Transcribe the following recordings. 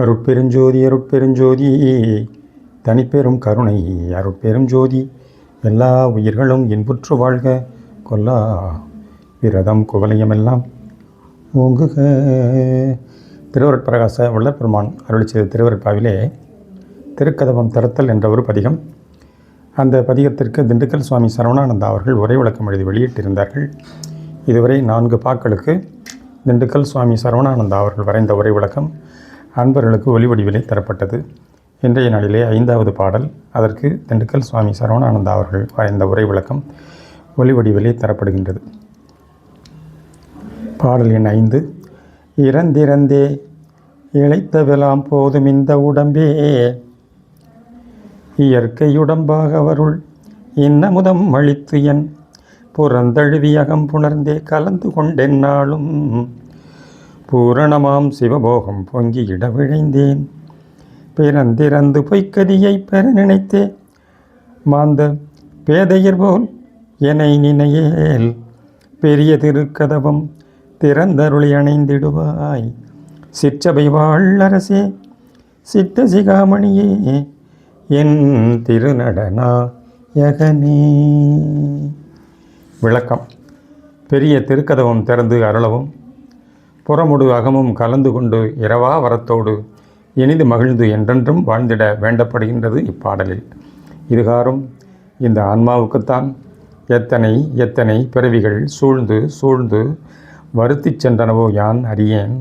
அருட்பெருஞ்சோதி அருட்பெருஞ்சோதி தனிப்பெரும் கருணை அருட்பெருஞ்சோதி எல்லா உயிர்களும் இன்புற்று வாழ்க கொல்லா விரதம் குவலயமெல்லாம் ஓங்குக. திருவருட்பிரகாச வள்ளற்பெருமான் அருள் செய்த திருவருட்பாவிலே திருக்கதவம் திறத்தல் என்ற ஒரு பதிகம். அந்த பதிகத்திற்கு திண்டுக்கல் சுவாமி சரவணானந்தா அவர்கள் உரை விளக்கம் எழுதி வெளியிட்டிருந்தார்கள். இதுவரை 4 பாக்களுக்கு திண்டுக்கல் சுவாமி சரவணானந்தா அவர்கள் வரைந்த உரை விளக்கம் அன்பர்களுக்கு ஒலி வடிவிலே தரப்பட்டது. இன்றைய நாளிலே 5வது பாடல். அதற்கு திண்டுக்கல் சுவாமி சரவணானந்தா அவர்கள் வரைந்த உரை விளக்கம் ஒலி வடிவிலே தரப்படுகின்றது. பாடல் எண் 5. இறந்திறந்தே இழைத்தவெல்லாம் போதும் இந்த உடம்பே, இயற்கையுடம்பாக அவருள் இன்னமுதம் அளித்து என் புறந்தழுவி அகம் புணர்ந்தே கலந்து கொண்டென்னாலும் பூரணமாம் சிவபோகம் பொங்கி இட விழைந்தேன். பிறந்திறந்து பொய்க்கதியை பெற நினைத்தே மாந்த பேதையர் போல் என்னை நினையேல். பெரிய திருக்கதவம் திறந்தருளி அணைந்திடுவாய். சிற்றபை வாழரசே சித்த சிகாமணியே என் திருநடனாயகனே. விளக்கம். பெரிய திருக்கதவம் திறந்து அருளவும் புறமுடு அகமும் கலந்து கொண்டு இரவா வரத்தோடு இனிது மகிழ்ந்து என்றென்றும் வாழ்ந்திட வேண்டப்படுகின்றது இப்பாடலில். இதுகாரும் இந்த ஆன்மாவுக்குத்தான் எத்தனை எத்தனை பிறவிகள் சூழ்ந்து சூழ்ந்து வருத்தி சென்றனவோ யான் அறியேன்.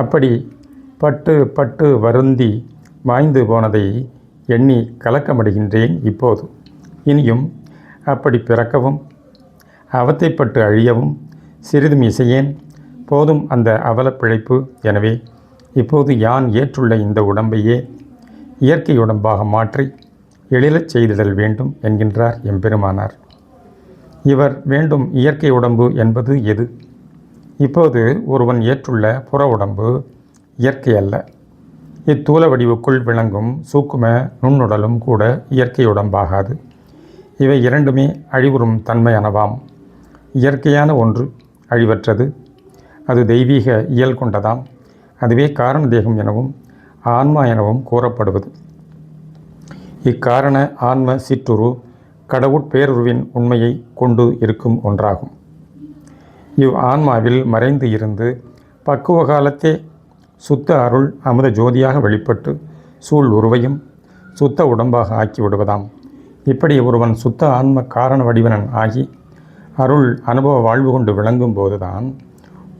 அப்படி பட்டு பட்டு வருந்தி மாய்ந்து போனதை எண்ணி கலக்கமடைகின்றேன் இப்போது. இனியும் அப்படி பிறக்கவும் அவத்தைப்பட்டு அழியவும் சிறிதும் இசையேன். போதும் அந்த அவலப் பிழைப்பு. எனவே இப்போது யான் ஏற்றுள்ள இந்த உடம்பையே இயற்கை உடம்பாக மாற்றி எழிலச் செய்திடல் வேண்டும் என்கின்றார் எம்பெருமானார். இவர் வேண்டும் இயற்கை உடம்பு என்பது எது? இப்போது ஒருவன் ஏற்றுள்ள புற உடம்பு இயற்கை அல்ல. இத்தூல வடிவுக்குள் விளங்கும் சூக்கும நுண்ணுடலும் கூட இயற்கை உடம்பாகாது. இவை இரண்டுமே அழிவுறும் தன்மையானவாம். இயற்கையான ஒன்று அழிவற்றது, அது தெய்வீக இயல் கொண்டதாம். அதுவே காரண தேகம் எனவும் ஆன்மா எனவும் கூறப்படுவது. இக்காரண ஆன்ம சிற்றுரு கடவுட்பேருருவின் உண்மையை கொண்டு இருக்கும் ஒன்றாகும். இவ் ஆன்மாவில் மறைந்து இருந்து பக்குவ காலத்தே சுத்த அருள் அமுத ஜோதியாக வெளிப்பட்டு சூழ் உருவையும் சுத்த உடம்பாக ஆக்கிவிடுவதாம். இப்படி ஒருவன் சுத்த ஆன்ம காரண வடிவனன் ஆகி அருள் அனுபவ வாழ்வு கொண்டு விளங்கும் போதுதான்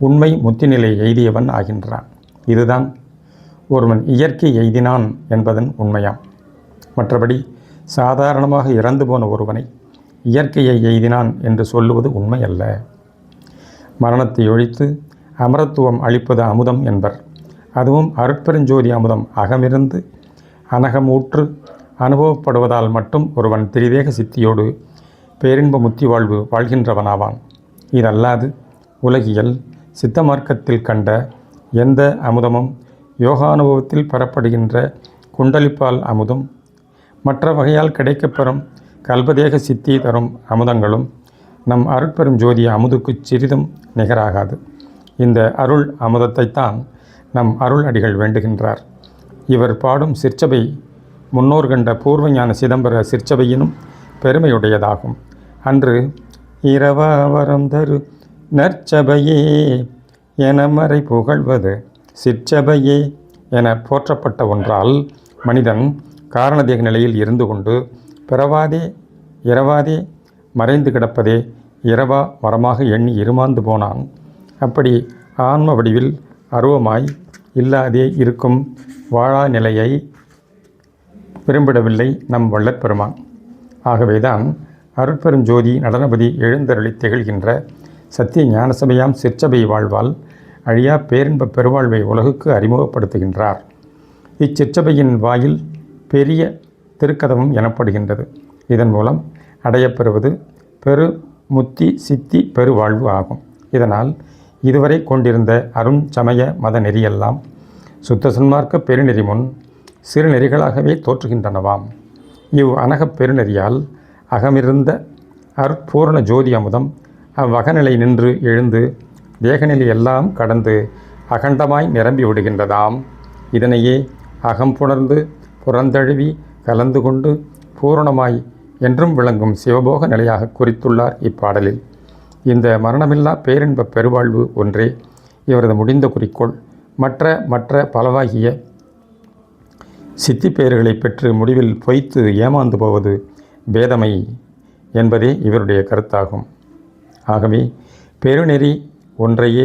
உண்மை முத்திநிலை எய்தியவன் ஆகின்றான். இதுதான் ஒருவன் இயற்கை எய்தினான் என்பதன் உண்மையாம். மற்றபடி சாதாரணமாக இறந்து போன ஒருவனை இயற்கையை எய்தினான் என்று சொல்லுவது உண்மை அல்ல. மரணத்தை ஒழித்து அமரத்துவம் அளிப்பது அமுதம் என்பர். அதுவும் அருட்பெருஞ்சோதி அமுதம் அகமிருந்து அனகமூற்று அனுபவப்படுவதால் மட்டும் ஒருவன் திரிதேக சித்தியோடு பேரின்ப முத்தி வாழ்வு வாழ்கின்றவனாவான். இதல்லாது உலகியல் சித்த மார்க்கத்தில் கண்ட எந்த அமுதமும் யோகானுபவத்தில் பெறப்படுகின்ற குண்டலிப்பால் அமுதும் மற்ற வகையால் கிடைக்கப்பெறும் கல்பதேக சித்தி தரும் அமுதங்களும் நம் அருட்பெரும் ஜோதி அமுதுக்கு சிறிதும் நிகராகாது. இந்த அருள் அமுதத்தைத்தான் நம் அருள் அடிகள் வேண்டுகின்றார். இவர் பாடும் சிற்சபை முன்னோர் கண்ட பூர்வஞான சிதம்பர சிற்சபையினும் பெருமையுடையதாகும். அன்று இரவாவரம் தரு நற்சபையே என மறை புகழ்வது சிற்சபையே என போற்றப்பட்ட ஒன்றால் மனிதன் காரணதேக நிலையில் இருந்து கொண்டு பிறவாதே இரவாதே மறைந்து கிடப்பதே இரவா வரமாக எண்ணி இருமாந்து போனான். அப்படி ஆன்ம வடிவில் அருவமாய் இல்லாதே இருக்கும் வாழா நிலையை விரும்பிடவில்லை நம் வள்ளற்பெருமான். ஆகவேதான் அருட்பெரும் ஜோதி நடனபதி எழுந்தருளி திகழ்கின்ற சத்திய ஞான சபையாம் சிற்சபை வாழ்வால் அழியா பேரின்ப பெருவாழ்வை உலகுக்கு அறிமுகப்படுத்துகின்றார். இச்சிற்சபையின் வாயில் பெரிய திருக்கதவம் எனப்படுகின்றது. இதன் மூலம் அடையப்பெறுவது பெரு முத்தி சித்தி பெருவாழ்வு ஆகும். இதனால் இதுவரை கொண்டிருந்த அருண் சமய மத நெறியெல்லாம் சுத்த சன்மார்க்க பெருநெறி முன் சிறு நெறிகளாகவே தோற்றுகின்றனவாம். இவ் அனகப் பெருநெறியால் அகமிருந்த அற்பூரண ஜோதி அமுதம் அவ்வகநிலை நின்று எழுந்து தேகநிலை எல்லாம் கடந்து அகண்டமாய் நிரம்பி விடுகின்றதாம். இதனையே அகம் புணர்ந்து புறந்தழுவி கலந்து கொண்டு பூரணமாய் என்றும் விளங்கும் சிவபோக நிலையாக குறித்துள்ளார் இப்பாடலில். இந்த மரணமில்லா பேரின்ப பெருவாழ்வு ஒன்றே இவரது முடிந்த குறிக்கோள். மற்ற பலவாகிய சித்தி பெயர்களை பெற்று முடிவில் பொய்த்து ஏமாந்து போவது பேதமை என்பதே இவருடைய கருத்தாகும். ஆகவே பெருநெறி ஒன்றையே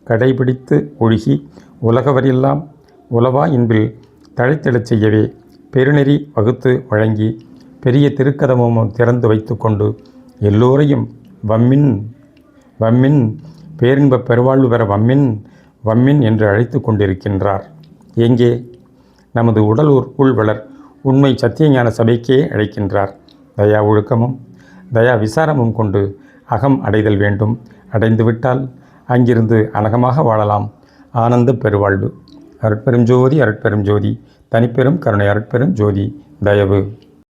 கடைபிடித்து ஒழுகி உலகவரெல்லாம் உலவா இன்பில் தழைத்திடச் செய்யவே பெருநெறி வகுத்து வழங்கி பெரிய திருக்கதமும் திறந்து வைத்து கொண்டு எல்லோரையும் வம்மின் பேரின்ப பெருவாழ்வு பெற வம்மின் என்று அழைத்து கொண்டிருக்கின்றார். எங்கே? நமது உள்வளர் உண்மை சத்தியஞான சபைக்கே அழைக்கின்றார். தயா ஒழுக்கமும் தயா விசாரமும் கொண்டு அகம் அடைதல் வேண்டும். அடைந்துவிட்டால் அங்கிருந்து அனகமாக வாழலாம். ஆனந்த பெருவாழ்வு. அருட்பெரும் ஜோதி அருட்பெரும் ஜோதி தனிப்பெரும் கருணை அருட்பெரும் ஜோதி தயவு.